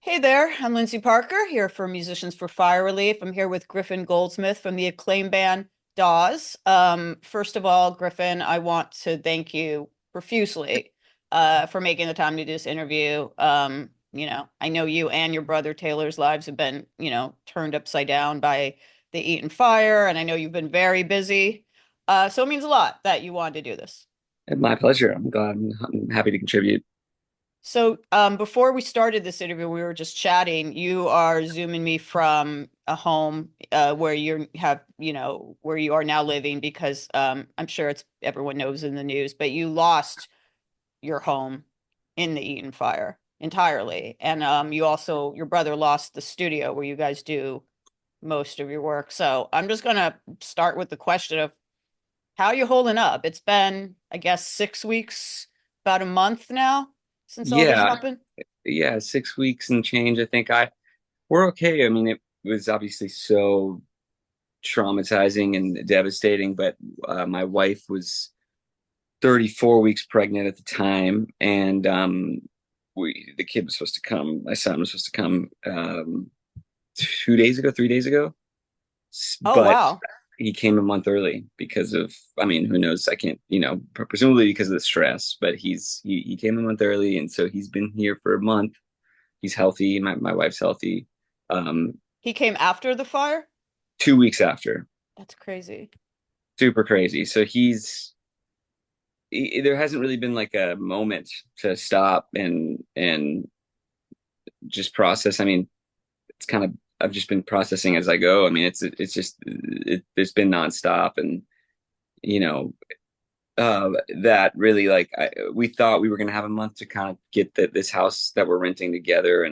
Hey there, I'm Lyndsey Parker here for Musicians for Fire Relief. I'm here with Griffin Goldsmith from the acclaimed band Dawes. First of all, Griffin, I want to thank you profusely for making the time to do this interview. I know you and your brother Taylor's lives have been, turned upside down by the Eaton Fire, and I know you've been very busy. So it means a lot that you wanted to do this. My pleasure. I'm glad. I'm happy to contribute. So, before we started this interview, we were just chatting. You are zooming me from a home where where you are now living because I'm sure it's everyone knows in the news, but you lost your home in the Eaton fire entirely. And your brother lost the studio where you guys do most of your work. So, I'm just gonna start with the question of how are you holding up? It's been, I guess, 6 weeks, about a month now since all this Yeah, happened. yeah, 6 weeks and change. I think we're okay. I mean, it was obviously so traumatizing and devastating, but my wife was 34 weeks pregnant at the time, and the kid was supposed to come. My son was supposed to come 2 days ago, 3 days ago, Oh, but wow. he came a month early because of, I mean, who knows? I can't, presumably because of the stress, but he came a month early, and so he's been here for a month. He's healthy. My wife's healthy. Um, He came after the fire? 2 weeks after, That's crazy. super crazy. So there hasn't really been like a moment to stop and just process. I mean, it's kind of I've just been processing as I go. I mean, it's been nonstop, and you know that really we thought we were going to have a month to kind of get this house that we're renting together,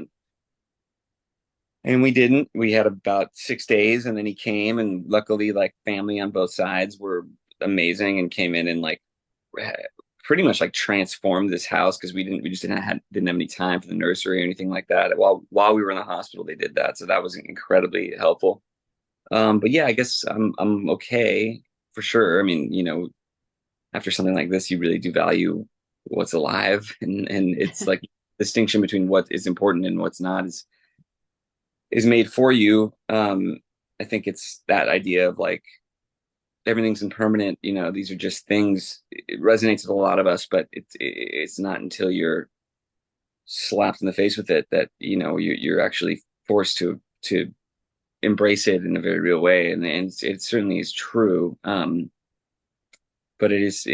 and we didn't. We had about 6 days, and then he came, and luckily like family on both sides were amazing and came in and like pretty much like transformed this house because we just didn't have any time for the nursery or anything like that. While we were in the hospital, they did that, so that was incredibly helpful. But yeah, I guess I'm okay for sure. I mean, after something like this, you really do value what's alive, and it's like distinction between what is important and what's not is made for you. I think it's that idea of like everything's impermanent. These are just things. It resonates with a lot of us, but it's not until you're slapped in the face with it that you're actually forced to embrace it in a very real way, and it certainly is true. But it's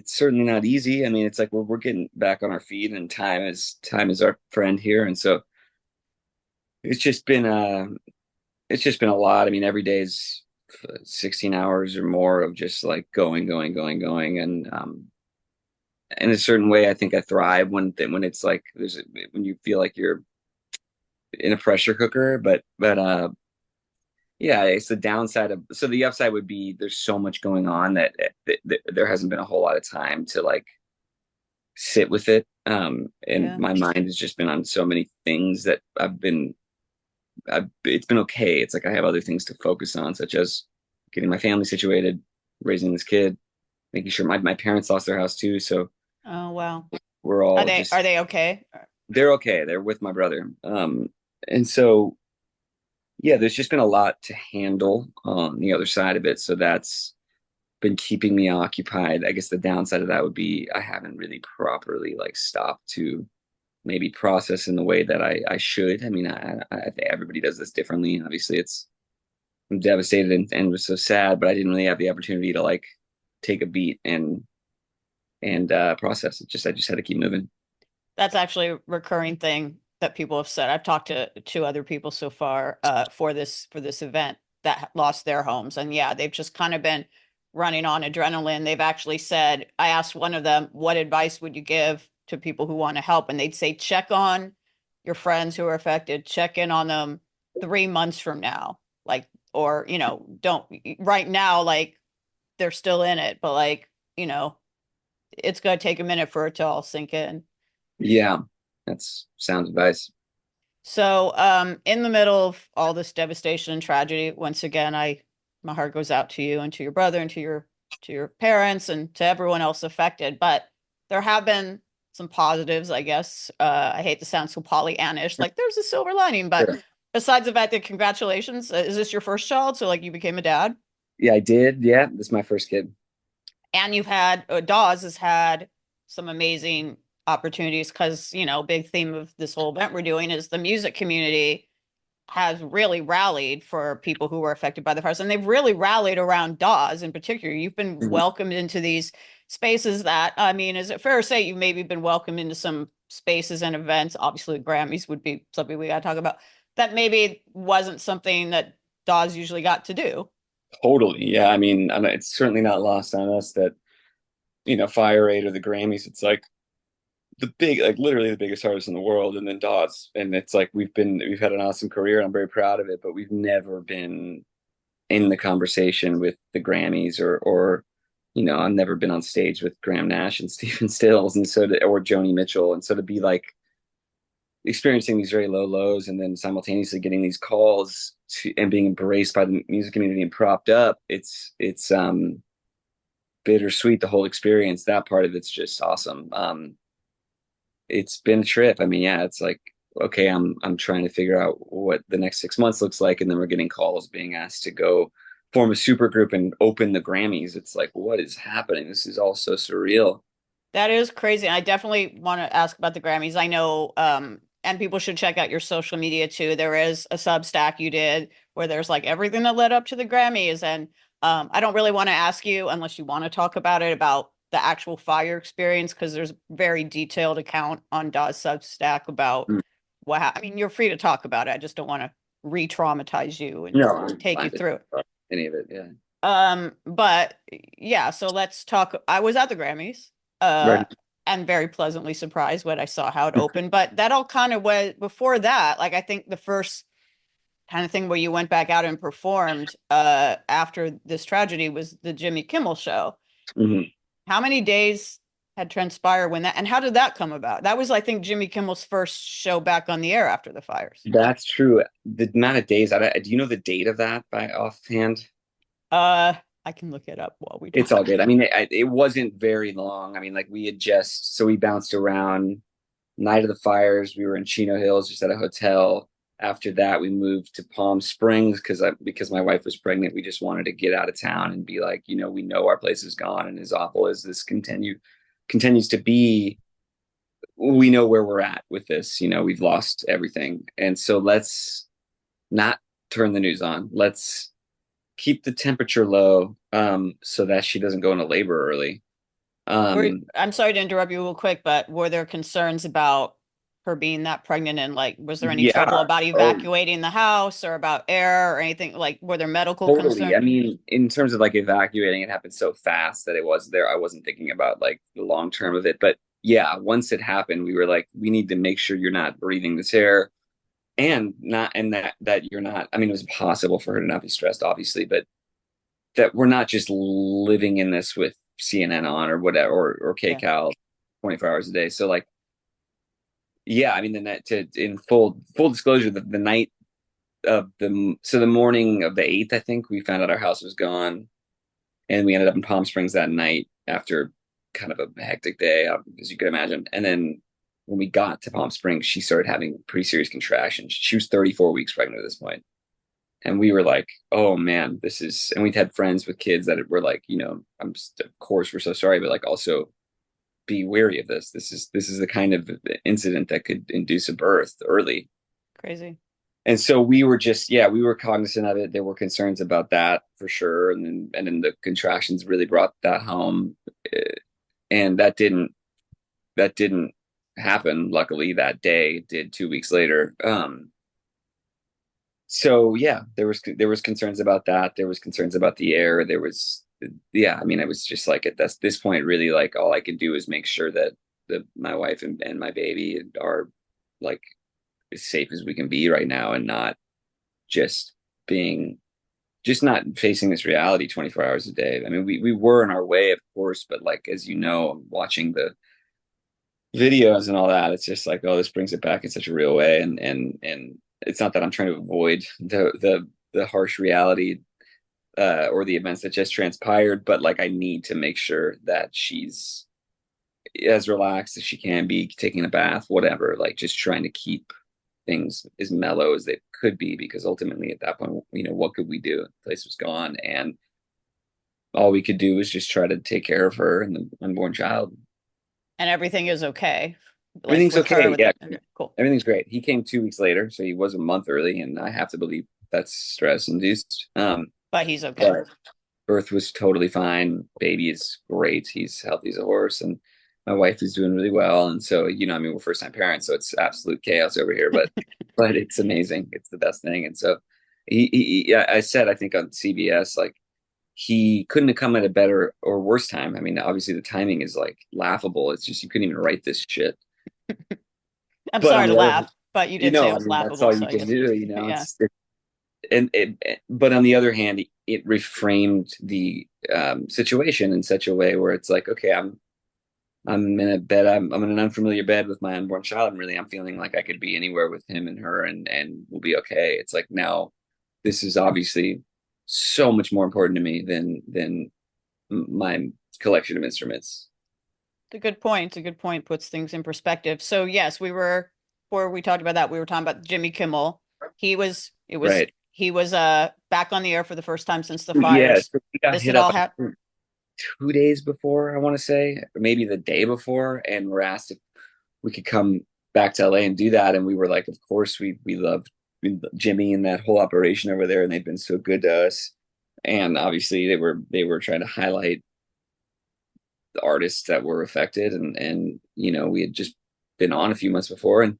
certainly not easy. I mean, it's like we're getting back on our feet, and time is our friend here, and so it's just been a lot. I mean, every day is 16 hours or more of just like going, going, going, going, and in a certain way, I think I thrive when it's like when you feel like you're in a pressure cooker, but yeah, it's the downside of, so the upside would be there's so much going on that there hasn't been a whole lot of time to like sit with it. And Yeah. my mind has just been on so many things that it's been okay. It's like I have other things to focus on, such as getting my family situated, raising this kid, making sure my parents lost their house too. So Oh, wow. we're Are all they just, are they okay? they're okay. They're with my brother. And so, yeah, there's just been a lot to handle on the other side of it. So that's been keeping me occupied. I guess the downside of that would be I haven't really properly like stopped to maybe process in the way that I should. I mean, I think everybody does this differently. Obviously, I'm devastated and was so sad, but I didn't really have the opportunity to like take a beat and process it. I just had to keep moving. That's actually a recurring thing that people have said. I've talked to two other people so far for this event that lost their homes. And yeah, they've just kind of been running on adrenaline. They've actually said, I asked one of them, what advice would you give to people who want to help? And they'd say, check on your friends who are affected, check in on them 3 months from now. Like, or, don't right now, like they're still in it, but like, you know, it's going to take a minute for it to all sink in. Yeah, that's sound advice. So, in the middle of all this devastation and tragedy, once again, my heart goes out to you and to your brother and to your parents and to everyone else affected. But there have been some positives, I guess. I hate to sound so Pollyannish, like there's a silver lining, but Sure. besides the fact that congratulations, is this your first child? So like you became a dad, Yeah, I did. Yeah, this is my first kid. and you've had Dawes has had some amazing opportunities because big theme of this whole event we're doing is the music community has really rallied for people who were affected by the fires, and they've really rallied around Dawes in particular. You've been Mhm. welcomed into these spaces that, I mean, is it fair to say you've maybe been welcomed into some spaces and events? Obviously, Grammys would be something we got to talk about. That maybe wasn't something that Dawes usually got to do. Totally. Yeah, I mean, it's certainly not lost on us that, Fire Aid or the Grammys, it's like like literally the biggest artist in the world, and then Dawes. And it's like we've had an awesome career, and I'm very proud of it, but we've never been in the conversation with the Grammys or I've never been on stage with Graham Nash and Stephen Stills or Joni Mitchell. And so to be like experiencing these very low lows and then simultaneously getting these calls and being embraced by the music community and propped up, it's bittersweet, the whole experience. That part of it's just awesome. It's been a trip. I mean, yeah, it's like, okay, I'm trying to figure out what the next 6 months looks like, and then we're getting calls being asked to go form a super group and open the Grammys. It's like, what is happening? This is all so surreal. That is crazy. I definitely want to ask about the Grammys. I know, and people should check out your social media too. There is a Substack you did where there's like everything that led up to the Grammys. And I don't really want to ask you, unless you want to talk about it, about the actual fire experience, because there's very detailed account on Dawes Substack about Mm. I mean, you're free to talk about it. I just don't want to re-traumatize you and No, I'm take you fine to through it. talk about any of it. Yeah. But yeah, so let's talk. I was at the Grammys, uh, Right. and very pleasantly surprised when I saw how it opened. But that all kind of was before that. Like I think the first kind of thing where you went back out and performed after this tragedy was the Jimmy Kimmel show. Mhm. How many days had transpired when that, and how did that come about? That was, I think, Jimmy Kimmel's first show back on the air after the fires. That's true. The amount of days, do you know the date of that by offhand? Uh, I can look it up while we It's all talk. good. I mean, it wasn't very long. I mean, like we bounced around. Night of the fires, we were in Chino Hills, just at a hotel. After that, we moved to Palm Springs because my wife was pregnant. We just wanted to get out of town and be like, we know our place is gone, and as awful as this continues to be, we know where we're at with this. We've lost everything, and so let's not turn the news on. Let's keep the temperature low, so that she doesn't go into labor early. Um, I'm sorry to interrupt you real quick, but were there concerns about her being that pregnant, and like was there any trouble yeah. about Oh, evacuating the house or about air or anything? Like were there medical totally. concerns? I mean, in terms of like evacuating, it happened so fast that it was there. I wasn't thinking about like the long term of it. But yeah, once it happened, we were like, we need to make sure you're not breathing this air and that you're not. I mean, it was impossible for her to not be stressed, obviously, but that we're not just living in this with CNN on or whatever or Yeah. KCAL 24 hours a day. So like, yeah, I mean, the net to in full disclosure, the night the morning of the 8th, I think we found out our house was gone, and we ended up in Palm Springs that night after kind of a hectic day, as you could imagine. And then when we got to Palm Springs, she started having pretty serious contractions. She was 34 weeks pregnant at this point, and we were like, "Oh man, this is." And we'd had friends with kids that were like, of course, we're so sorry, but like also be wary of this. This is the kind of incident that could induce a birth early. Crazy. And so we were just, yeah, we were cognizant of it. There were concerns about that for sure. And then the contractions really brought that home. And that didn't happen. Luckily that day it did 2 weeks later. So yeah, there was concerns about that. There was concerns about the air. Yeah, I mean, it was just like at this point, really like all I could do is make sure that my wife and my baby are like as safe as we can be right now, and not just being just not facing this reality 24 hours a day. I mean, we were in our way, of course, but like as you know, watching the videos and all that, it's just like, oh, this brings it back in such a real way. And it's not that I'm trying to avoid the harsh reality or the events that just transpired, but like I need to make sure that she's as relaxed as she can be, taking a bath, whatever, like just trying to keep things as mellow as they could be, because ultimately at that point, what could we do? The place was gone, and all we could do was just try to take care of her and the unborn child. And everything is okay, like Everything's with her, okay. with Yeah, the, okay, cool. everything's great. He came 2 weeks later, so he was a month early, and I have to believe that's stress induced. But he's okay. But birth was totally fine. Baby is great. He's healthy as a horse, and my wife is doing really well. And so, I mean, we're first time parents, so it's absolute chaos over here, but it's amazing. It's the best thing. And so yeah, I said, I think on CBS, like he couldn't have come at a better or worse time. I mean, obviously the timing is like laughable. It's just, you couldn't even write this shit. I'm But sorry on to the other, laugh, but you did say it I was mean, that's laughable, all so you I can guess, do, yeah. but on the other hand, it reframed the situation in such a way where it's like, okay, I'm in a bed. I'm in an unfamiliar bed with my unborn child, and really, I'm feeling like I could be anywhere with him and her, and we'll be okay. It's like now, this is obviously so much more important to me than my collection of instruments. It's a good point. It's a good point. Puts things in perspective. So yes, before we talked about that, we were talking about Jimmy Kimmel. Right. He was back on the air for the first time since the Yeah. fires. So we got This hit had up, all I happened. think, 2 days before, I want to say, or maybe the day before, and we're asked if we could come back to LA and do that. And we were like, of course, we loved Jimmy and that whole operation over there, and they've been so good to us. And obviously, they were trying to highlight the artists that were affected, and we had just been on a few months before, and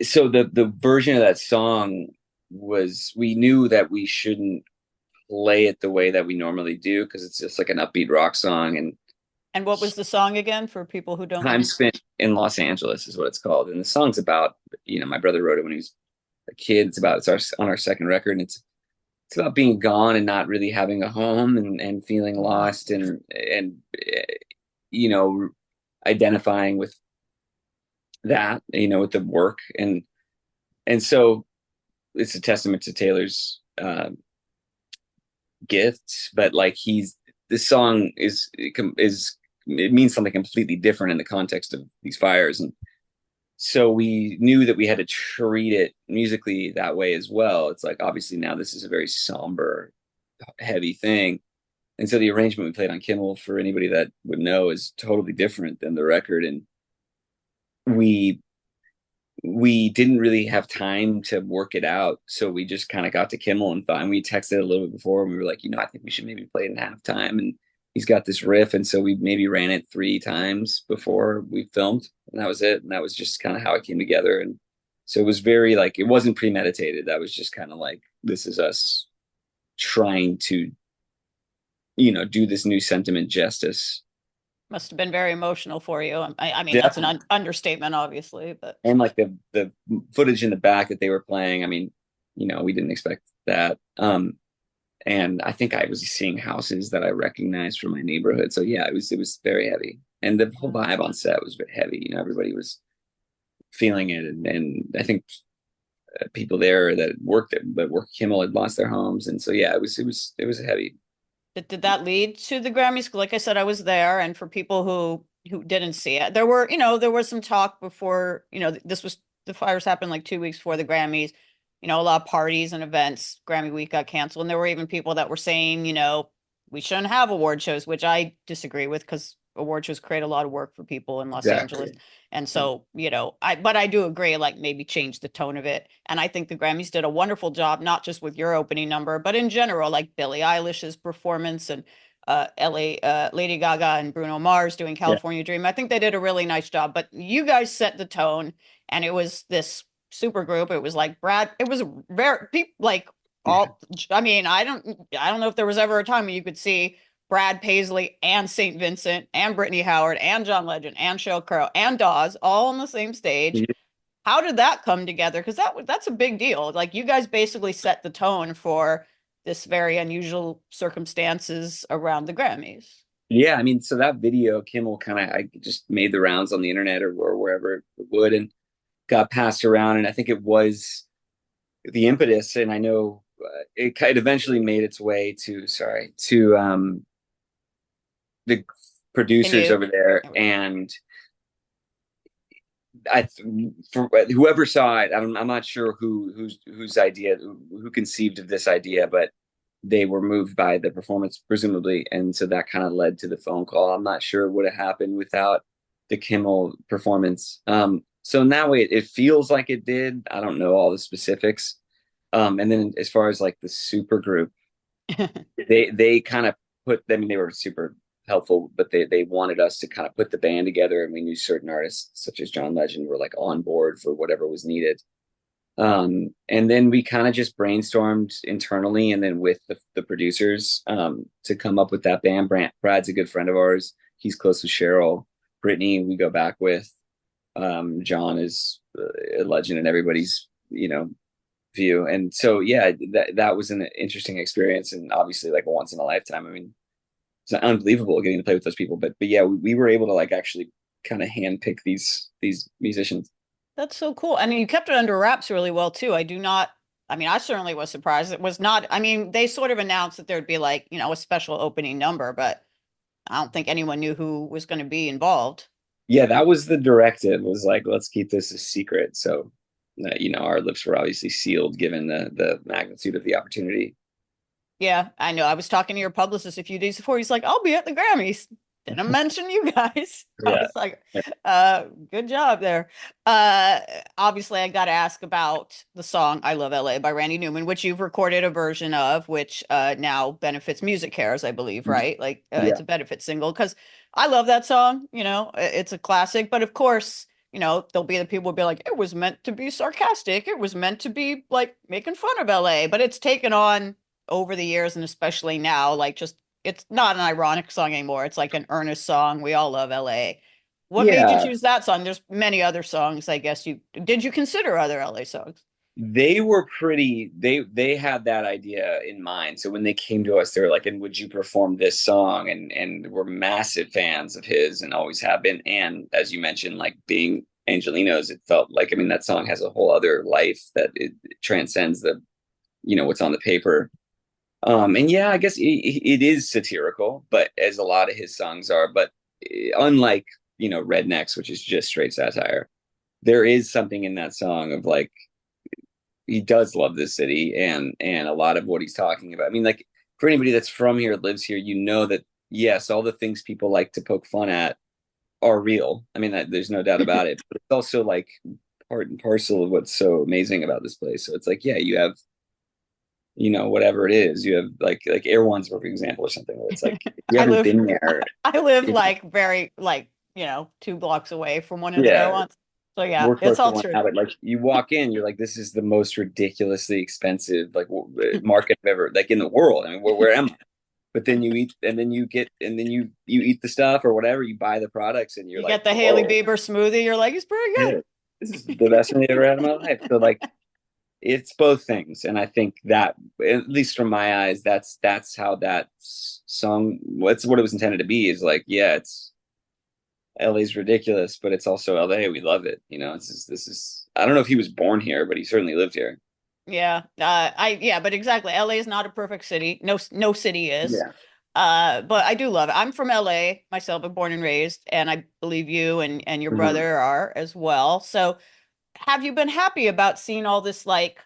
so the version of that song was, we knew that we shouldn't play it the way that we normally do, because it's just like an upbeat rock song, and And what was the song again for people who don't time know? spent in Los Angeles is what it's called. And the song's about, my brother wrote it when he was a kid. It's on our second record, and it's about being gone and not really having a home, and feeling lost, and you know identifying with that, with the work, and so it's a testament to Taylor's gifts. But like, this song is it means something completely different in the context of these fires, and so we knew that we had to treat it musically that way as well. It's like, obviously now this is a very somber, heavy thing, and so the arrangement we played on Kimmel, for anybody that would know, is totally different than the record. And we we didn't really have time to work it out, so we just kind of got to Kimmel and thought, and we texted a little bit before, and we were like, I think we should maybe play it in halftime, and he's got this riff, and so we maybe ran it 3 times before we filmed, and that was it. And that was just kind of how it came together. And so it was very, like, it wasn't premeditated. That was just kind of like, this is us trying to do this new sentiment justice. Must have been very emotional for you. I mean, that's an Definitely. understatement, obviously, but And like the footage in the back that they were playing, I mean, we didn't expect that. And I think I was seeing houses that I recognized from my neighborhood. So yeah, it was very heavy, and the whole vibe on set was a bit heavy. Everybody was feeling it, and I think people there that worked Kimmel had lost their homes, and so yeah, it was heavy. did that lead to the Grammys? 'Cause like I said, I was there, and for people who didn't see it, there was some talk before, this was the fires happened like 2 weeks before the Grammys. A lot of parties and events. Grammy week got canceled, and there were even people that were saying, we shouldn't have award shows, which I disagree with, because award shows create a lot of work for people in Los Angeles. Exactly. And so, but I do agree, like maybe change the tone of it. And I think the Grammys did a wonderful job, not just with your opening number, but in general, like Billie Eilish's performance, and Lady Gaga and Bruno Mars doing Yeah. California Dream. I think they did a really nice job. But you guys set the tone, and it was this super group. It was like it was very people like all. I mean, I don't know if there was ever a time when you could see Brad Paisley and St. Vincent and Brittany Howard and John Legend and Sheryl Crow and Dawes all on the same stage. Yeah. How did that come together? Because that's a big deal. Like, you guys basically set the tone for this very unusual circumstances around the Grammys. Yeah, I mean, so that video, Kimmel, kind of, I just made the rounds on the internet, or wherever it would, and got passed around. And I think it was the impetus, and I know it eventually made its way to, sorry, to the Can producers you? over there, and I for whoever saw it, I'm not sure whose idea, who conceived of this idea, but they were moved by the performance, presumably, and so that kind of led to the phone call. I'm not sure what would have happened without the Kimmel performance. So now it feels like it did. I don't know all the specifics. And then as far as like the super group, they kind of put. I mean, they were super helpful, but they wanted us to kind of put the band together, and we knew certain artists such as John Legend were like on board for whatever was needed. And then we kind of just brainstormed internally and then with the producers to come up with that band. Brad's a good friend of ours. He's close with Cheryl. Brittany, we go back with. John is a legend in everybody's, view. And so, yeah, that was an interesting experience and obviously like a once in a lifetime. I mean, it's unbelievable getting to play with those people. But yeah, we were able to like actually kind of handpick these musicians. That's so cool. I mean, you kept it under wraps really well too. I mean, I certainly was surprised. It was not, I mean, they sort of announced that there'd be like, a special opening number, but I don't think anyone knew who was going to be involved. Yeah, that was the directive, was like, let's keep this a secret. So, our lips were obviously sealed given the magnitude of the opportunity. Yeah, I know. I was talking to your publicist a few days before. He's like, I'll be at the Grammys. Didn't mention you guys. I Yeah. was like, good job there. Obviously, I got to ask about the song I Love LA by Randy Newman, which you've recorded a version of, which now benefits Music Cares, I believe, right? Like it's Yeah. a benefit single because I love that song. It's a classic. But of course, there'll be the people who'll be like, it was meant to be sarcastic. It was meant to be like making fun of LA, but it's taken on over the years and especially now, like just it's not an ironic song anymore. It's like an earnest song. We all love LA. What made you Yeah. choose that song? There's many other songs, I guess you did you consider other LA songs? They had that idea in mind. So when they came to us, they were like, and would you perform this song? And we're massive fans of his and always have been. And as you mentioned, like being Angelinos, it felt like, I mean, that song has a whole other life that it transcends what's on the paper. And yeah, I guess it is satirical, but as a lot of his songs are, but unlike, Rednecks, which is just straight satire, there is something in that song of like, he does love this city and a lot of what he's talking about. I mean, like for anybody that's from here, lives here, that yes, all the things people like to poke fun at are real. I mean, there's no doubt about it. But it's also like part and parcel of what's so amazing about this place. So it's like, yeah, you have, whatever it is, you have like Air One's for example or something where it's like if you I haven't live been there, I live like very like, 2 blocks away from one of the Air yeah, Ones. So yeah, we're it's close to all one true. now, but like you walk in, you're like, this is the most ridiculously expensive like market I've ever like in the world. I mean, where am I? But then you eat, and then you eat the stuff or whatever. You buy the products, and you're You like, get the Haley whoa, Bieber smoothie, you're like, it's pretty good. yeah, this is the best thing I've ever had in my life. So like, it's both things, and I think that, at least from my eyes, that's how that song. What's what it was intended to be is like, yeah, it's LA's ridiculous, but it's also LA. We love it. It's just, this is. I don't know if he was born here, but he certainly lived here. Yeah. Yeah, but exactly. LA is not a perfect city. No city is. Yeah. But I do love it. I'm from LA myself, I'm born and raised, and I believe you and your Mhm. brother are as well. So have you been happy about seeing all this like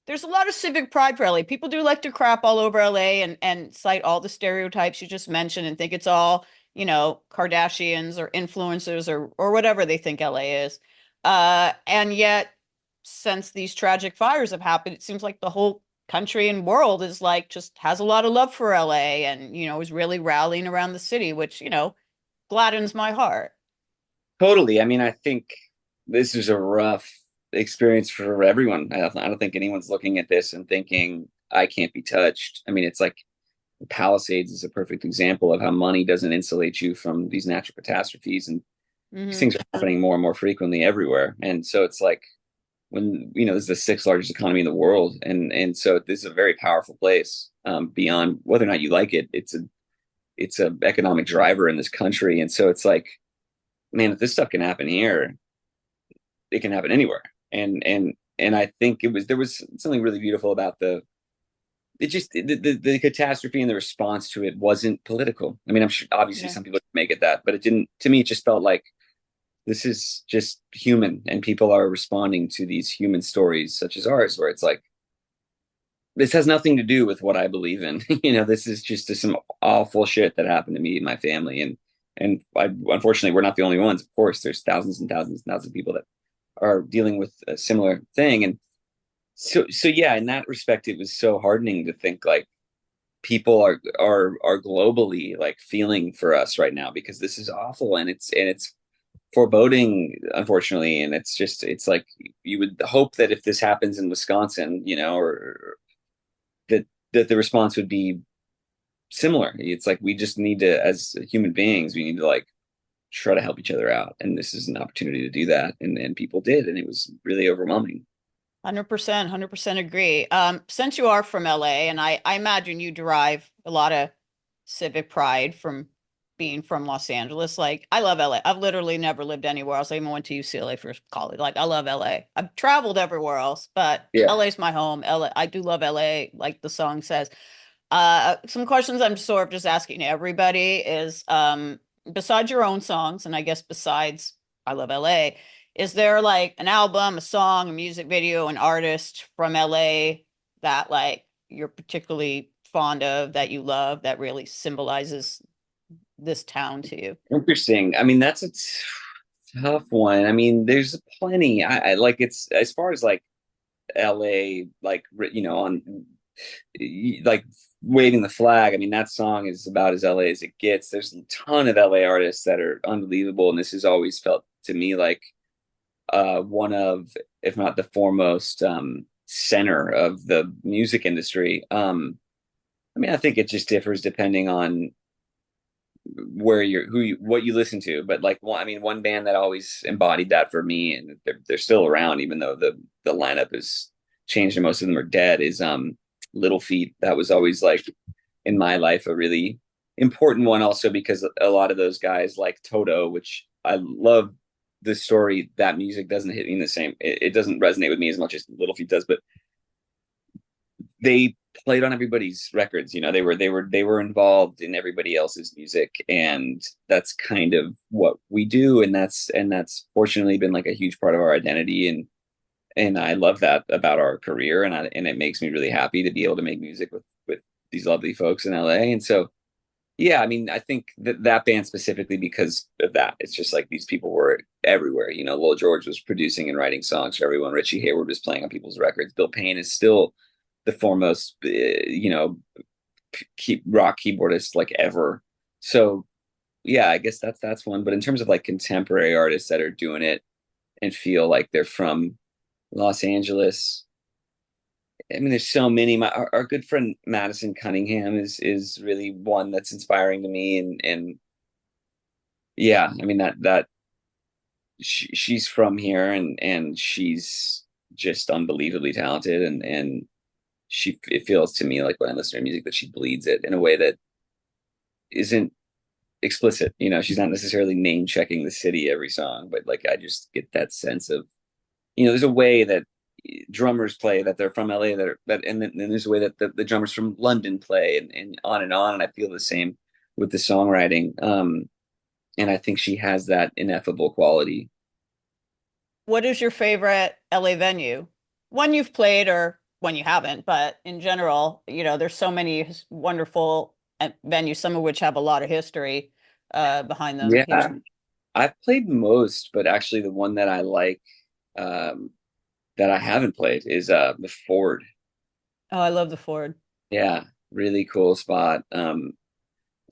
there's a lot of civic pride for LA. People do like to crap all over LA and cite all the stereotypes you just mentioned and think it's all, Kardashians or influencers or whatever they think LA is. And yet, since these tragic fires have happened, it seems like the whole country and world is like just has a lot of love for LA and, is really rallying around the city, which, gladdens my heart. Totally. I mean, I think this is a rough experience for everyone. I don't think anyone's looking at this and thinking, I can't be touched. I mean, it's like Palisades is a perfect example of how money doesn't insulate you from these natural catastrophes. And these Hmm. things are happening more and more frequently everywhere. And so it's like when, this is the sixth largest economy in the world. And so this is a very powerful place. Beyond whether or not you like it, it's a economic driver in this country. And so it's like, man, if this stuff can happen here, it can happen anywhere. And I think there was something really beautiful about it just the catastrophe and the response to it wasn't political. I mean, I'm sure obviously Yeah. some people make it that, but it didn't. To me, it just felt like this is just human, and people are responding to these human stories such as ours, where it's like this has nothing to do with what I believe in. This is just some awful shit that happened to me and my family, and unfortunately, we're not the only ones. Of course, there's thousands and thousands and thousands of people that are dealing with a similar thing, and so yeah, in that respect, it was so hardening to think like people are globally like feeling for us right now because this is awful and it's foreboding, unfortunately, and it's like you would hope that if this happens in Wisconsin, or that the response would be similar. It's like we just need to, as human beings, we need to like try to help each other out, and this is an opportunity to do that, and people did, and it was really overwhelming. 100%, 100% agree. Since you are from LA, and I imagine you derive a lot of civic pride from being from Los Angeles. Like, I love LA. I've literally never lived anywhere else. I even went to UCLA for college. Like, I love LA. I've traveled everywhere else, but Yeah. LA's my home. LA, I do love LA, like the song says. Some questions I'm sort of just asking everybody is, besides your own songs, and I guess besides I Love LA, is there like an album, a song, a music video, an artist from LA that like you're particularly fond of, that you love, that really symbolizes this town to you? Interesting. I mean, that's a tough one. I mean, there's plenty. I like it's as far as like LA, like on like waving the flag. I mean, that song is about as LA as it gets. There's a ton of LA artists that are unbelievable, and this has always felt to me like one of, if not the foremost, center of the music industry. I mean, I think it just differs depending on where what you listen to, but like I mean, one band that always embodied that for me, and they're still around even though the lineup has changed and most of them are dead, is Little Feat. That was always like in my life a really important one, also because a lot of those guys like Toto, which I love the story. That music doesn't hit me the same. It doesn't resonate with me as much as Little Feat does, but they played on everybody's records. They were involved in everybody else's music, and that's kind of what we do, and that's fortunately been like a huge part of our identity, and I love that about our career, and it makes me really happy to be able to make music with these lovely folks in LA. And so yeah, I mean, I think that band specifically because of that. It's just like these people were everywhere. Lil George was producing and writing songs for everyone. Richie Hayward was playing on people's records. Bill Payne is still the foremost, rock keyboardist like ever. So yeah, I guess that's one. But in terms of like contemporary artists that are doing it and feel like they're from Los Angeles, I mean, there's so many. Our good friend Madison Cunningham is really one that's inspiring to me, and yeah, I mean that she's from here, and she's just unbelievably talented, and it feels to me like when I listen to her music that she bleeds it in a way that isn't explicit. She's not necessarily name checking the city every song, but like I just get that sense of, there's a way that drummers play that they're from LA and then there's a way that the drummers from London play, and on and on. And I feel the same with the songwriting. And I think she has that ineffable quality. What is your favorite LA venue? One you've played or one you haven't, but in general, there's so many wonderful venues, some of which have a lot of history behind them Yeah, here. I've played most, but actually the one that I like, um, that I haven't played is the Ford. Oh, I love the Ford. Yeah, really cool spot.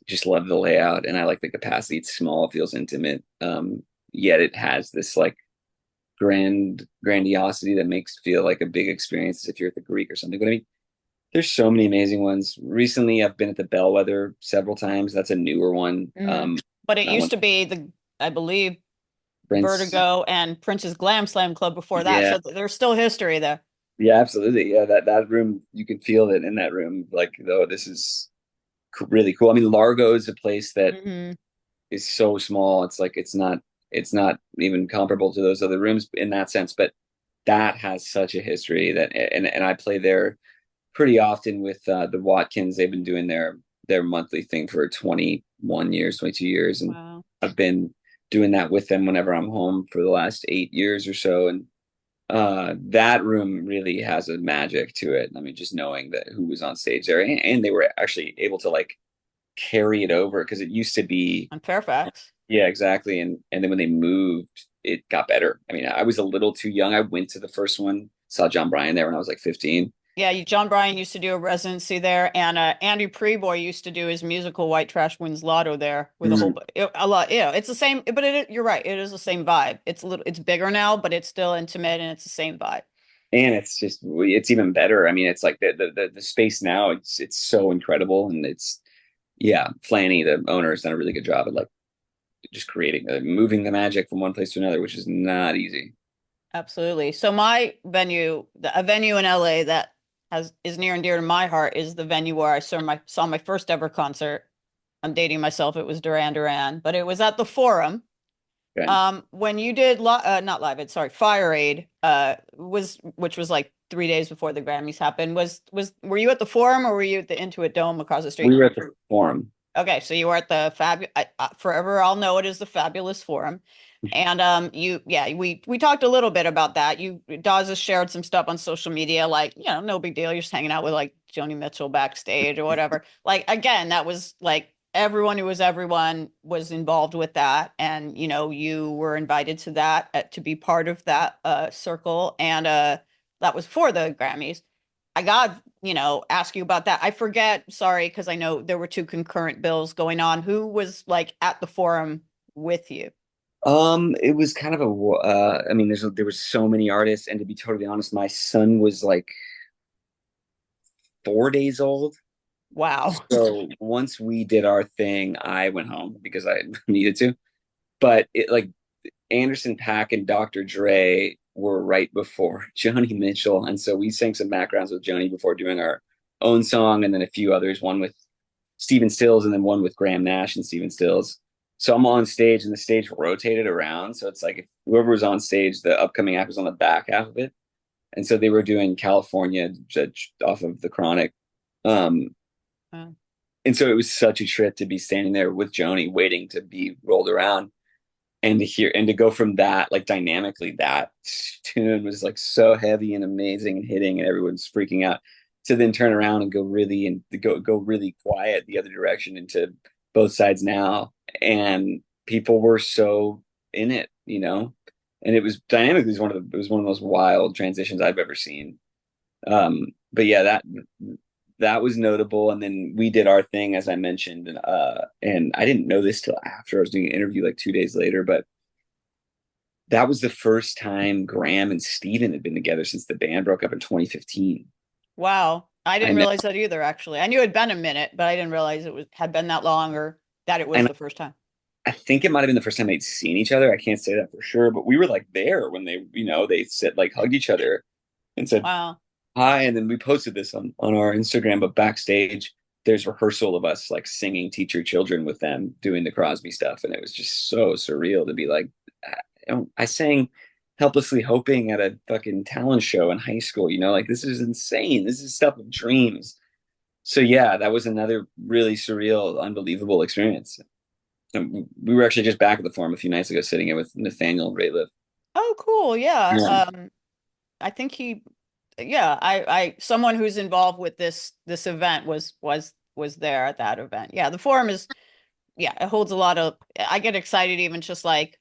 Just love the layout, and I like the capacity. It's small, it feels intimate. Yet it has this like grandiosity that makes it feel like a big experience as if you're at the Greek or something. But I mean, there's so many amazing ones. Recently, I've been at the Bellwether several times. That's a newer one. Hmm. But it That one, used to be I believe, Prince. Vertigo and Prince's Glam Slam Club before that. Yeah, So there's still history there. yeah, absolutely. Yeah, that room, you can feel it in that room. Like, though, this is really cool. I mean, Largo is a place that Hmm. is so small. It's not even comparable to those other rooms in that sense. But that has such a history that, and I play there pretty often with the Watkins. They've been doing their monthly thing for 21 years, 22 years, and Wow. I've been doing that with them whenever I'm home for the last 8 years or so. And that room really has a magic to it. I mean, just knowing that who was on stage there, and they were actually able to like carry it over because it used to be, On Fairfax. yeah, exactly. And then when they moved, it got better. I mean, I was a little too young. I went to the first one, saw John Bryan there when I was like 15. Yeah, John Bryan used to do a residency there, and Andy Preboy used to do his musical White Trash Wins Lotto there with a whole Mm. a lot. Yeah, it's the same, but you're right. It is the same vibe. It's a little, it's bigger now, but it's still intimate and it's the same vibe. And it's even better. I mean, it's like the space now, it's so incredible. And it's, yeah, Flanny, the owner, has done a really good job at like just creating, moving the magic from one place to another, which is not easy. Absolutely. So my venue, a venue in LA that has is near and dear to my heart is the venue where I saw my first ever concert. I'm dating myself. It was Duran Duran, but it was at the Forum. Okay. When you did not Live Aid, sorry, Fire Aid, was which was like 3 days before the Grammys happened. Were you at the Forum or were you at the Intuit Dome across the We street? were at the forum. Okay, so you were at the forever I'll know it as the Fabulous Forum. And we talked a little bit about that. Dawes has shared some stuff on social media, like, no big deal. You're just hanging out with like Joni Mitchell backstage or whatever. Like again, that was like everyone was involved with that. And you were invited to that to be part of that circle. And that was for the Grammys. I got, ask you about that. I forget, sorry, because I know there were two concurrent bills going on. Who was like at the Forum with you? It was kind of I mean, there was so many artists, and to be totally honest, my son was like 4 days old. Wow. So once we did our thing, I went home because I needed to. But it like Anderson .Paak and Dr. Dre were right before Joni Mitchell, and so we sang some backgrounds with Joni before doing our own song, and then a few others, one with Stephen Stills, and then one with Graham Nash and Stephen Stills. So I'm on stage, and the stage rotated around. So it's like if whoever was on stage, the upcoming act was on the back half of it, and so they were doing California off of the Chronic. Um, Wow. and so it was such a trip to be standing there with Joni, waiting to be rolled around and to hear and to go from that, like dynamically, that tune was like so heavy and amazing and hitting, and everyone's freaking out, to then turn around and go really quiet the other direction into Both Sides Now, and people were so in it. And it was dynamically, it was one of the most wild transitions I've ever seen. But yeah, that was notable. And then we did our thing, as I mentioned, and I didn't know this till after I was doing an interview like 2 days later, but that was the first time Graham and Steven had been together since the band broke up in 2015. Wow. I I didn't know, realize that either, actually. I knew it had been a minute, but I didn't realize had been that long or that it was and the first time. I think it might have been the first time they'd seen each other. I can't say that for sure, but we were like there when they said, like, hugged each other and said Wow. hi. And then we posted this on our Instagram, but backstage there's rehearsal of us like singing Teach Your Children with them doing the Crosby stuff. And it was just so surreal to be like, I sang Helplessly Hoping at a fucking talent show in high school, like this is insane. This is stuff of dreams. So yeah, that was another really surreal, unbelievable experience. And we were actually just back at the Forum a few nights ago, sitting in with Nathaniel and Rateliff. Oh, cool. Yeah. Yeah. I think yeah, someone who's involved with this event was there at that event. Yeah, the Forum is, yeah, it holds a lot of, I get excited even just like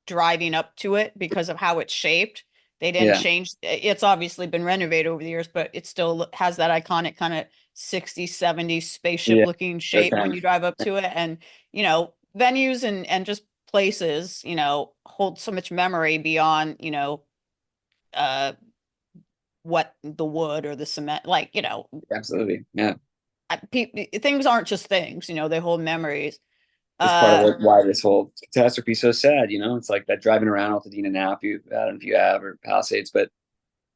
driving up to it because of how it's shaped. They didn't Yeah. change. It's obviously been renovated over the years, but it still has that iconic kind of 60s, 70s spaceship Yeah. looking shape when Okay. you drive up to it. And, venues and just places, hold so much memory beyond, uh, what the wood or the cement, like, Absolutely. Yeah. things aren't just things, they hold memories. It's part of Uh, why this whole catastrophe is so sad. It's like that driving around Altadena now, I don't know if you have, or Palisades, but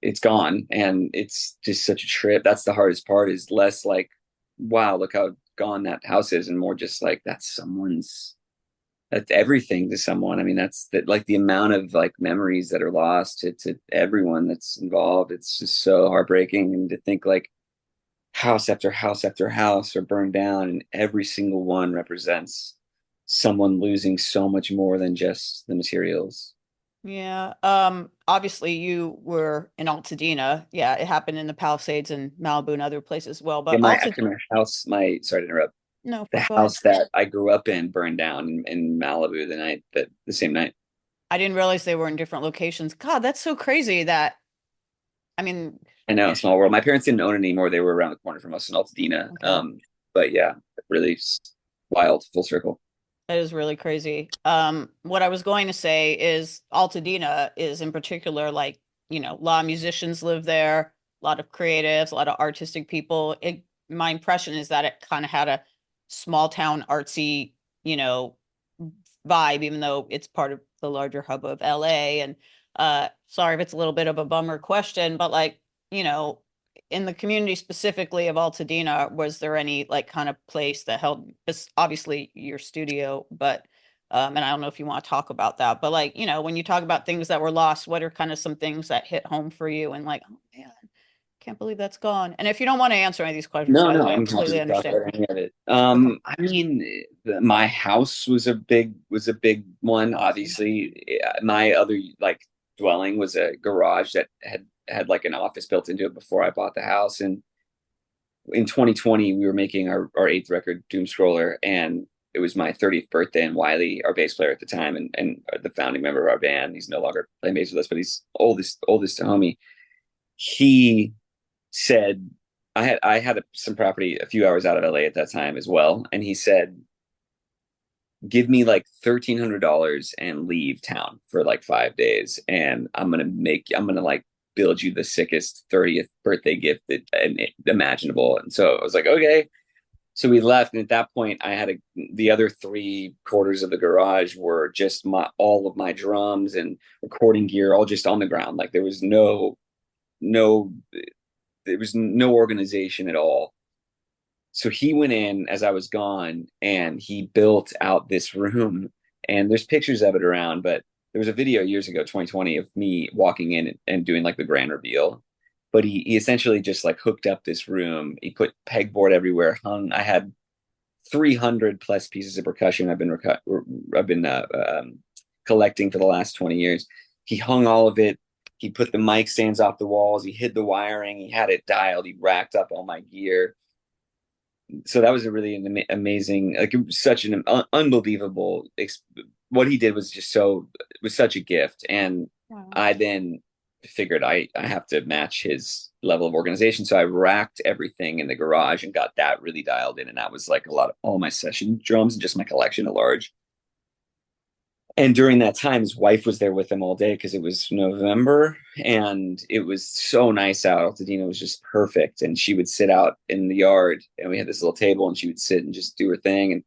it's gone, and it's just such a trip. That's the hardest part, is less like, wow, look how gone that house is, and more just like that's everything to someone. I mean, that's that, like the amount of like memories that are lost to everyone that's involved. It's just so heartbreaking, and to think like house after house after house are burned down, and every single one represents someone losing so much more than just the materials. Yeah. Obviously you were in Altadena. Yeah, it happened in the Palisades and Malibu and other places as well. Yeah, But my Alta, actually my house, my sorry to interrupt. no, The go ahead. house that I grew up in burned down in Malibu the same night. I didn't realize they were in different locations. God, that's so crazy that, I mean, I know, yeah, small world. My parents didn't own it anymore. They were around the corner from us in Altadena. okay. But yeah, really wild, full circle. That is really crazy. What I was going to say is Altadena is in particular like, a lot of musicians live there, a lot of creatives, a lot of artistic people. My impression is that it kind of had a small town artsy, you know, vibe, even though it's part of the larger hub of LA. And sorry if it's a little bit of a bummer question, but like, you know, in the community specifically of Altadena, was there any like kind of place that held this obviously your studio, but and I don't know if you want to talk about that, but like, when you talk about things that were lost, what are kind of some things that hit home for you and like, oh man, can't believe that's gone. And if you don't want to answer any of these questions, No, by the no, way, I I'm happy completely to talk understand. about any of it. Okay. I mean, my house was a big one. Awesome. Obviously, my other like dwelling was a garage that had like an office built into it before I bought the house. And in 2020, we were making our eighth record, Doom Scroller, and it was my 30th birthday. And Wiley, our bass player at the time, and the founding member of our band, he's no longer playing bass with us, but he's oldest homie. He said I had some property a few hours out of LA at that time as well, and he said, "Give me like $1,300 and leave town for like 5 days, and I'm gonna like build you the sickest 30th birthday gift imaginable." And so I was like, okay. So we left, and at that point, the other 3 quarters of the garage were just my all of my drums and recording gear, all just on the ground. Like no there was no organization at all. So he went in as I was gone and he built out this room. And there's pictures of it around, but there was a video years ago, 2020, of me walking in and doing like the grand reveal. But he essentially just like hooked up this room. He put pegboard everywhere, I had 300 plus pieces of percussion I've been collecting for the last 20 years. He hung all of it. He put the mic stands off the walls. He hid the wiring. He had it dialed. He racked up all my gear. So that was a really amazing, like such an unbelievable. What he did was just was such a gift. And Wow. I then figured I have to match his level of organization. So I racked everything in the garage and got that really dialed in. And that was like a lot of all my session drums and just my collection at large. And during that time, his wife was there with him all day because it was November and it was so nice out. Altadena was just perfect. And she would sit out in the yard and we had this little table and she would sit and just do her thing. And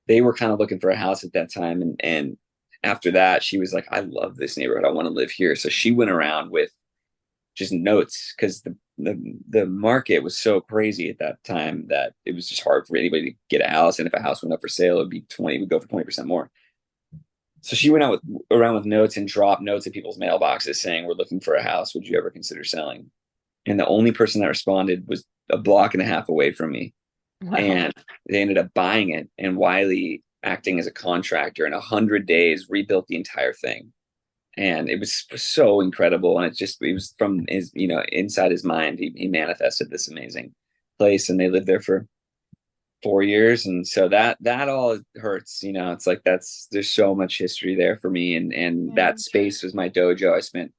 they were kind of looking for a house at that time. And after that, she was like, I love this neighborhood. I want to live here. So she went around with just notes because the market was so crazy at that time that it was just hard for anybody to get a house. And if a house went up for sale, it would go for 20% more. So she went around with notes and dropped notes in people's mailboxes saying, "We're looking for a house. Would you ever consider selling?" And the only person that responded was a block and a half away from me. Wow. And they ended up buying it. And Wiley, acting as a contractor, in 100 days rebuilt the entire thing. And it was so incredible. And it was from his, inside his mind, he manifested this amazing place. And they lived there for 4 years. And so that all hurts. It's like there's so much history there for me. And Yeah. that space was my dojo. I spent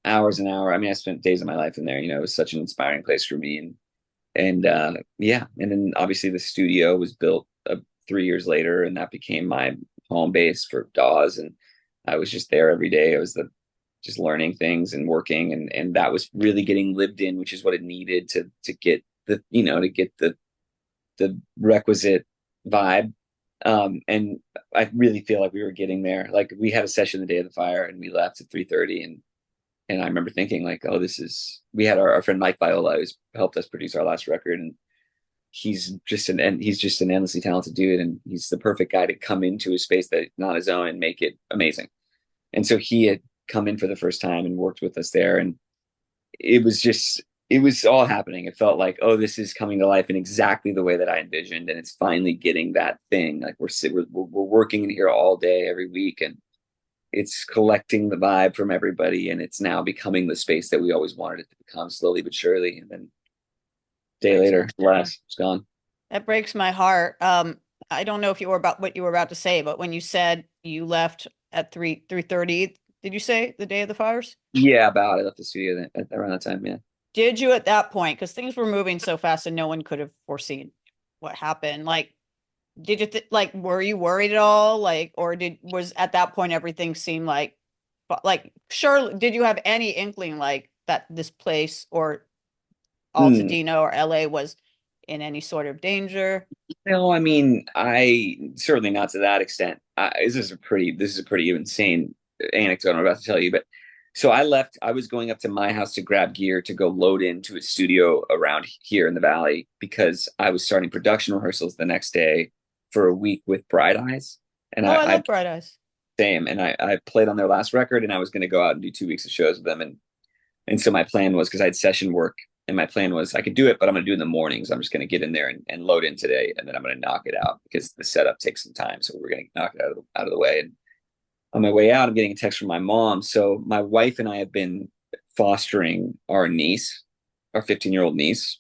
hours and hours. I mean, I spent days of my life in there. It was such an inspiring place for me. And yeah. And then obviously the studio was built 3 years later, and that became my home base for Dawes. And I was just there every day. I was just learning things and working, and that was really getting lived in, which is what it needed to get the requisite vibe. And I really feel like we were getting there. Like we had a session the day of the fire and we left at 3:30, and I remember thinking like, oh, we had our friend Mike Viola who's helped us produce our last record, and he's just an endlessly talented dude, and he's the perfect guy to come into a space that's not his own and make it amazing. And so he had come in for the first time and worked with us there, and it was just it was all happening. It felt like, oh, this is coming to life in exactly the way that I envisioned, and it's finally getting that thing. Like we're working in here all day every week, and it's collecting the vibe from everybody, and it's now becoming the space that we always wanted it to become, slowly but surely. And then day Breaks later, last it's gone. That breaks my heart. I don't know if you were about what you were about to say, but when you said you left at 3:30, did you say the day of the fires? Yeah, about I left the studio around that time. Yeah. Did you at that point, because things were moving so fast and no one could have foreseen what happened? Like, did you like were you worried at all? Like, or did was at that point everything seemed like sure, did you have any inkling like that this place or Hmm. Altadena or LA was in any sort of danger? No, I mean, I certainly not to that extent. This is a pretty insane anecdote I'm about to tell you. But so I left. I was going up to my house to grab gear to go load into a studio around here in the valley because I was starting production rehearsals the next day for a week with Bright Eyes, and Oh, I I love Bright Eyes. same, and I played on their last record, and I was going to go out and do 2 weeks of shows with them, and so my plan was because I had session work, and my plan was I could do it, but I'm going to do it in the mornings. I'm just going to get in there and load in today, and then I'm going to knock it out because the setup takes some time. So we're going to knock it out of the way. And on my way out, I'm getting a text from my mom. So my wife and I have been fostering our niece, our 15-year-old niece,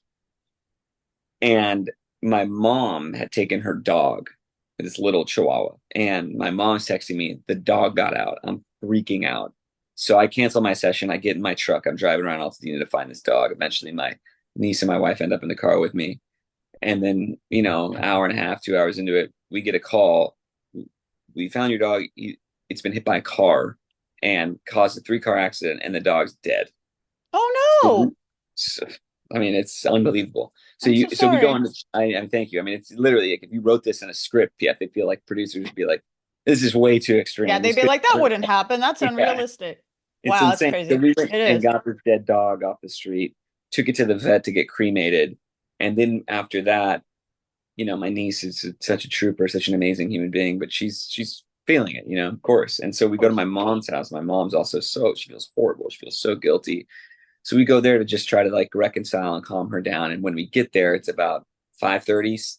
and my mom had taken her dog, this little Chihuahua, and my mom's texting me, the dog got out. I'm freaking out. So I cancel my session. I get in my truck. I'm driving around Altadena to find this dog. Eventually, my niece and my wife end up in the car with me. And then, hour and a half, 2 hours into it, we get a call. We found your dog. It's been hit by a car and caused a three-car accident, and the dog's dead. Oh no. So, I mean, it's unbelievable. I'm so So we go sorry. on. I thank you. I mean, it's literally like if you wrote this in a script, yeah, they feel like producers would be like, "This is way too Yeah, extreme. they'd This be could like, that never." wouldn't happen. That's Yeah, unrealistic. it's Wow, that's insane. So crazy. we went It and is. got this dead dog off the street, took it to the vet to get cremated, and then after that, my niece is such a trooper, such an amazing human being, but she's feeling it, of course. And so we Of go to course. my mom's house. My mom's also she feels horrible. She feels so guilty. So we go there to just try to like reconcile and calm her down. And when we get there, it's about 5:30,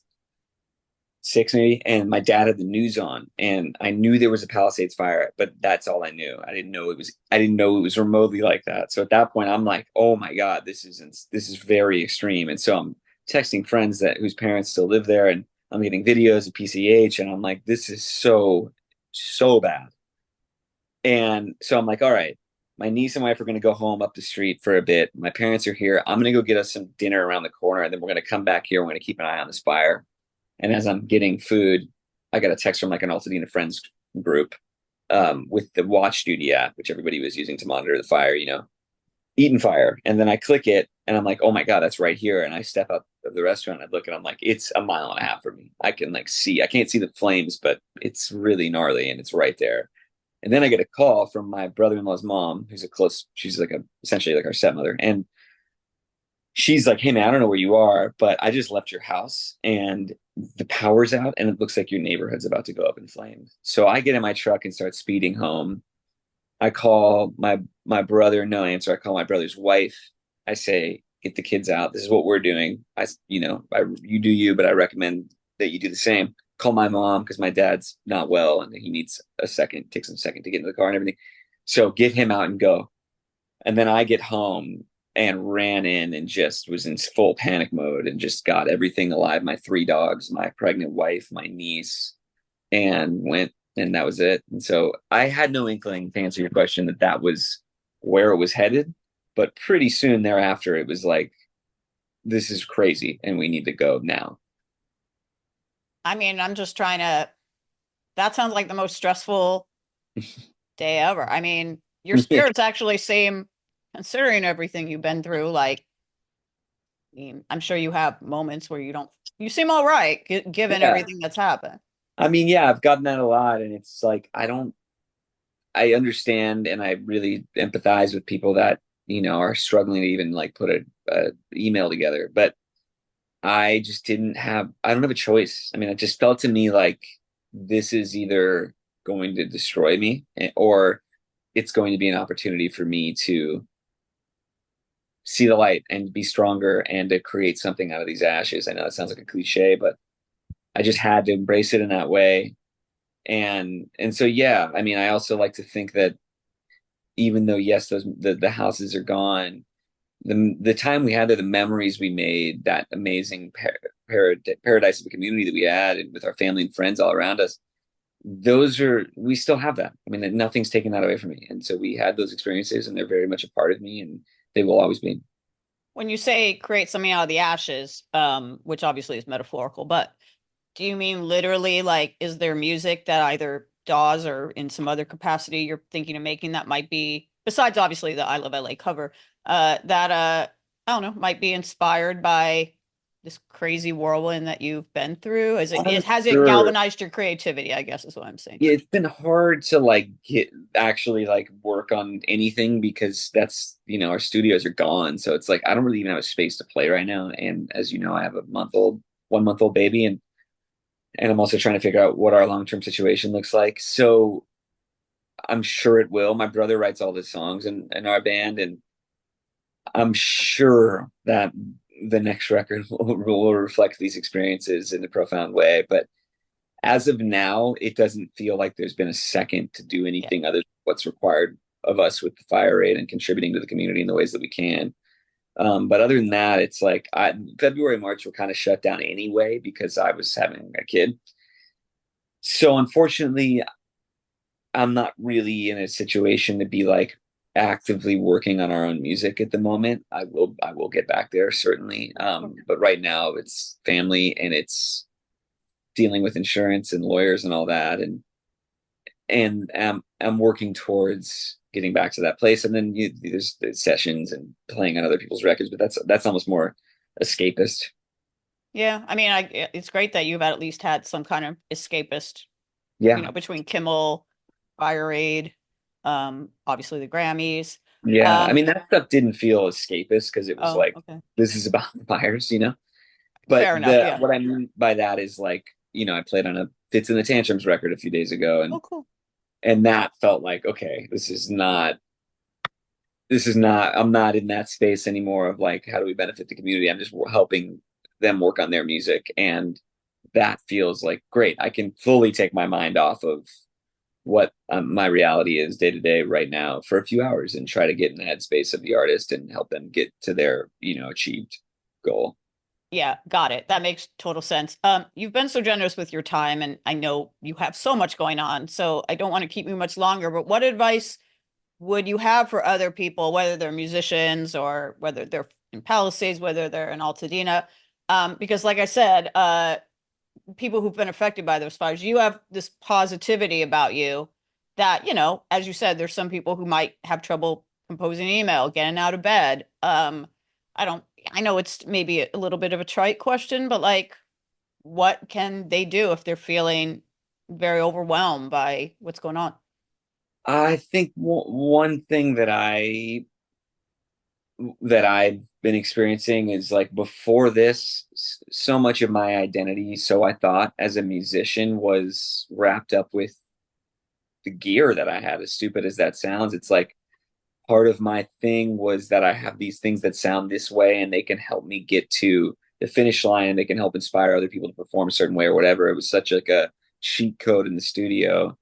6 maybe, and my dad had the news on, and I knew there was a Palisades fire, but that's all I knew. I didn't know it was remotely like that. So at that point, I'm like, oh my God, this is very extreme. And so I'm texting friends that whose parents still live there, and I'm getting videos of PCH, and I'm like, this is so bad. And so I'm like, all right, my niece and wife are going to go home up the street for a bit. My parents are here. I'm going to go get us some dinner around the corner, and then we're going to come back here. We're going to keep an eye on this fire. And as I'm getting food, I got a text from like an Altadena friends group with the Watch Duty app, which everybody was using to monitor the fire, Eaton Fire. And then I click it and I'm like, oh my God, that's right here. And I step up of the restaurant and I look and I'm like, it's a mile and a half from me. I can like I can't see the flames, but it's really gnarly and it's right there. And then I get a call from my brother-in-law's mom, she's like essentially like our stepmother. And she's like, hey man, I don't know where you are, but I just left your house and the power's out and it looks like your neighborhood's about to go up in flames. So I get in my truck and start speeding home. I call my brother, no answer. I call my brother's wife. I say, get the kids out. This is what we're doing. You do you, but I recommend that you do the same. Call my mom because my dad's not well and he needs takes him a second to get into the car and everything. So get him out and go. And then I get home and ran in and just was in full panic mode and just got everything alive, my three dogs, my pregnant wife, my niece, and went, and that was it. And so I had no inkling, to answer your question, that was where it was headed. But pretty soon thereafter, it was like, this is crazy and we need to go now. I mean, I'm just trying to, that sounds like the most stressful day ever. I mean, your spirits actually seem, considering everything you've been through, like, I mean, I'm sure you have moments where you seem all right, given Yeah. everything that's happened. I mean, yeah, I've gotten that a lot. And it's like, I understand and I really empathize with people that, are struggling to even like put a email together. But I don't have a choice. I mean, it just felt to me like this is either going to destroy me or it's going to be an opportunity for me to see the light and be stronger and to create something out of these ashes. I know it sounds like a cliche, but I just had to embrace it in that way. And so yeah, I mean, I also like to think that even though yes, the houses are gone, the time we had there, the memories we made, that amazing paradise of a community that we had, and with our family and friends all around us, those are we still have that. I mean, nothing's taken that away from me, and so we had those experiences, and they're very much a part of me, and they will always be. When you say create something out of the ashes, which obviously is metaphorical, but do you mean literally like is there music that either Dawes or in some other capacity you're thinking of making that might be besides obviously the I Love LA cover, that I don't know, might be inspired by this crazy whirlwind that you've been through? I'm Has it sure. galvanized your creativity, I guess is what I'm saying. Yeah, it's been hard to like get actually like work on anything because that's our studios are gone. So it's like I don't really even have a space to play right now. And as you know, I have a 1 month old baby, and I'm also trying to figure out what our long-term situation looks like. So I'm sure it will. My brother writes all the songs in our band, and I'm sure that the next record will reflect these experiences in a profound way. But as of now, it doesn't feel like there's been a second to do Yeah. anything other than what's required of us with the fire rate and contributing to the community in the ways that we can. But other than that, it's like February, March were kind of shut down anyway because I was having a kid. So unfortunately, I'm not really in a situation to be like actively working on our own music at the moment. I will get back there certainly. Okay. But right now it's family and it's dealing with insurance and lawyers and all that. And I'm working towards getting back to that place. And then there's sessions and playing on other people's records, but that's almost more escapist. Yeah, I mean, it's great that you've at least had some kind of escapist, Yeah. between Kimmel, Fire Aid, obviously the Grammys. Yeah. I Um, mean, that stuff didn't feel escapist because it was oh, like, okay. this is about the fires. But Fair enough. the Yeah. what I mean by that is like, I played on a Fits in the Tantrums record a few days ago, Oh, and cool. and that felt like, okay, this is not I'm not in that space anymore of like, how do we benefit the community? I'm just helping them work on their music, and that feels like great. I can fully take my mind off of what my reality is day to day right now for a few hours and try to get in the headspace of the artist and help them get to their achieved goal. Yeah, got it. That makes total sense. You've been so generous with your time, and I know you have so much going on, so I don't want to keep you much longer, but what advice would you have for other people, whether they're musicians or whether they're in Palisades, whether they're in Altadena? Because like I said, people who've been affected by those fires, you have this positivity about you that, as you said, there's some people who might have trouble composing an email, getting out of bed. I don't, I know it's maybe a little bit of a trite question, but like, what can they do if they're feeling very overwhelmed by what's going on? I think one thing that I've been experiencing is like before this, so much of my identity, so I thought as a musician, was wrapped up with the gear that I had. As stupid as that sounds, it's like part of my thing was that I have these things that sound this way and they can help me get to the finish line and they can help inspire other people to perform a certain way or whatever. It was such like a cheat code in the studio.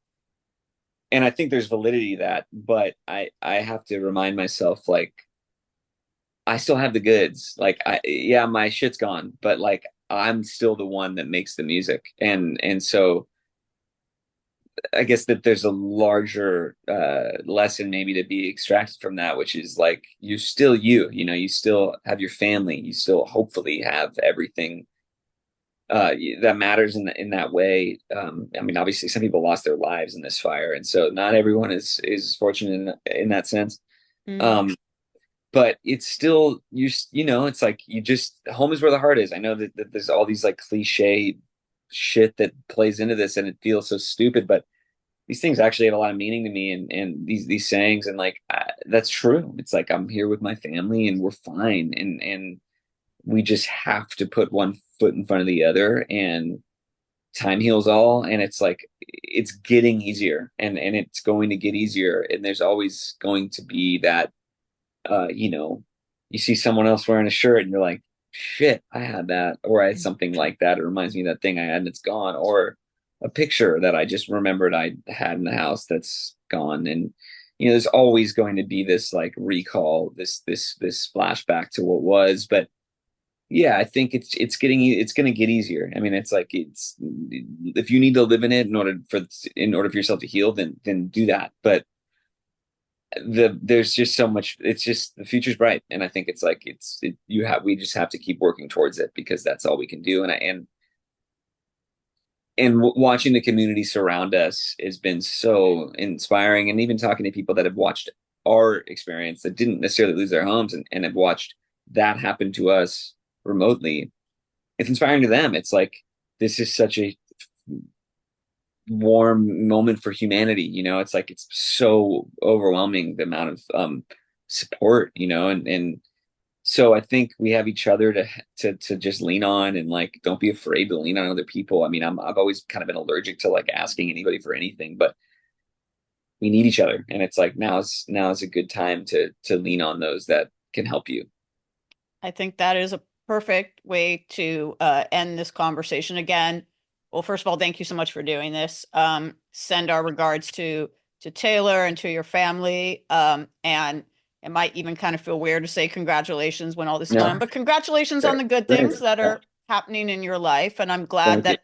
And I think there's validity to that, but I have to remind myself like I still have the goods. Like yeah, my shit's gone, but like I'm still the one that makes the music. And so I guess that there's a larger lesson maybe to be extracted from that, which is like you're still you still have your family, you still hopefully have everything that matters in that way. I mean, obviously, some people lost their lives in this fire, and so not everyone is fortunate in that sense. Mm, Um, but it's still it's like you just home is where the heart is. I know that there's all these like cliche shit that plays into this, and it feels so stupid, but these things actually have a lot of meaning to me, and these sayings, and like that's true. It's like I'm here with my family and we're fine, and we just have to put one foot in front of the other, and time heals all. And it's like it's getting easier, and it's going to get easier, and there's always going to be that uh you know you see someone else wearing a shirt and you're like, shit, I had that, or I had something like that. It reminds me of that thing I had and it's gone, or a picture that I just remembered I had in the house that's gone. And there's always going to be this like recall, this flashback to what was. But yeah, I think it's going to get easier. I mean, it's like it's if you need to live in it in order for yourself to heal, then do that. But there's just so much. It's just the future's bright, and I think it's like we just have to keep working towards it because that's all we can do. And watching the community surround us has been so inspiring, and even talking to people that have watched our experience that didn't necessarily lose their homes and have watched that happen to us remotely, it's inspiring to them. It's like this is such a warm moment for humanity. It's like it's so overwhelming the amount of support, and so I think we have each other to just lean on, and like don't be afraid to lean on other people. I mean, I've always kind of been allergic to like asking anybody for anything, but we need each other, and it's like now is a good time to lean on those that can help you. I think that is a perfect way to end this conversation again. Well, first of all, thank you so much for doing this. Send our regards to Taylor and to your family. And it might even kind of feel weird to say congratulations when all this is going No, on, but congratulations on the good things thanks. that Yeah, are happening in your life. And I'm glad thank you. that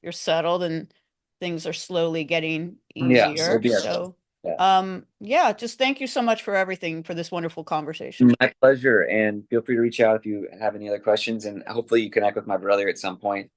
you're settled and things are slowly getting Yeah, so easier. be it. So, Yeah. yeah, just thank you so much for everything for this wonderful conversation. My pleasure. And feel free to reach out if you have any other questions. And hopefully you connect with my brother at some point.